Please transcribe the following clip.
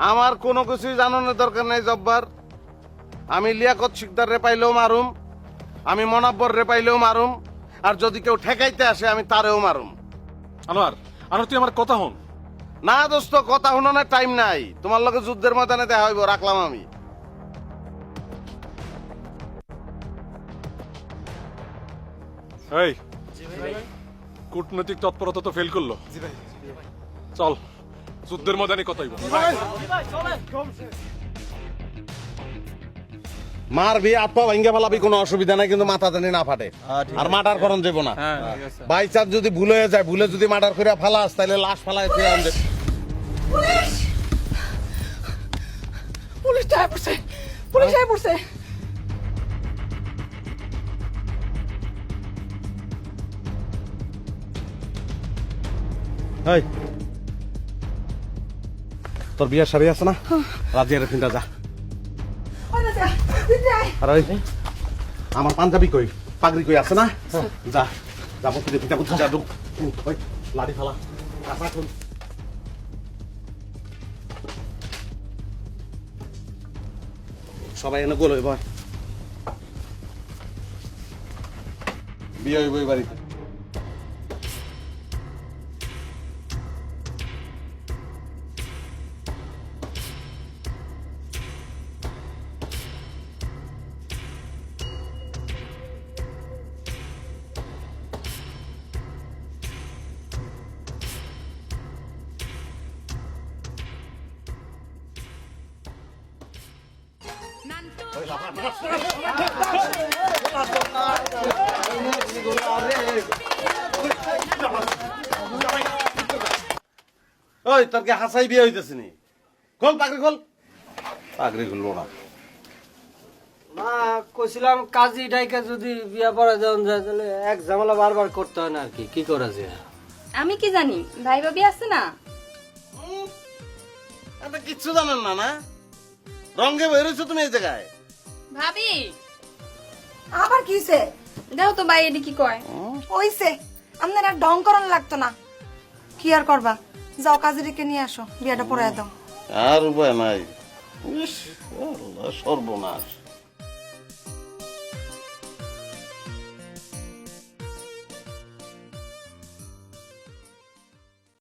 আমার কোনো কিছুই জানানোর দরকার নাই জব্বার। আমি লিয়াকত শিকদার রে পাইলেও মারুম, আমি মনাব্বর রে পাইলেও মারুম, আর যদি কেউ ঠেকাইতে আসে আমি তারেও মারুম। আনোয়ার তুই আমার কথা হন। না দোস্ত, কথা শুনানোর টাইম নাই। তোমার লগে যুদ্ধের ময়দানে দেখা হইব, রাখলাম আমি। এই কূটনৈতিক তৎপরতা তো ফেল করলো। চল যুদ্ধের ময়দানে কথা হইব। মারবি, হাত পা ভাঙ্গা ফেলাবি, কোনো অসুবিধা নাই, কিন্তু মাথা জানি না ফাটে। আর মার্ডার করন যাবো না। বাই চান্স যদি ভুল হয়ে যায়, ভুলে যদি মার্ডার করে ফালাস, তাহলে লাশ ফালায় ফিরে আনবে। পুলিশ পুলিশ আয় পড়ছে, পুলিশ আয় পড়ছে। এই, তোর বিয়ার শাড়ি আছে না? রাজিয়ার ফিনটা যা। আর ওই আমার পাঞ্জাবি কই, পাগড়ি কই আছে না? যা যাব, তুই পিতা বুঝা যা। ওই লাড়ি ফালা, কাঁচা খুন। সবাই এনে গোল হইব। বিয়ে হইব এই বাড়িতে। ওই তোর কি হাসাই বিয়ে হইতেছে নি? খোল পাগড়ি, খোল পাগড়ি, খুলবো না। মা কইছিলাম কাজী ডাইকা যদি বিয়া পড়া যাওয়া যায় তাহলে এক ঝামেলা বারবার করতে হয় না আর কি। কি করা যায়? আমি কি জানি, ভাই ভাবি আছে না? এটা কিচ্ছু জানেন না না? রঙে বেরোছো তুমি এই জায়গায়। ভাবি আবার কি হইছে? দাও তো ভাই, এটি কি কয়? হইছে, আপনার আর ঢং করন লাগতো না। কি আর করবা, যাও কাজীকে নিয়ে আসো, বিয়াটা পড়ায় দাও। আর উপায় নাই। ইস, আল্লাহ, সর্বনাশ।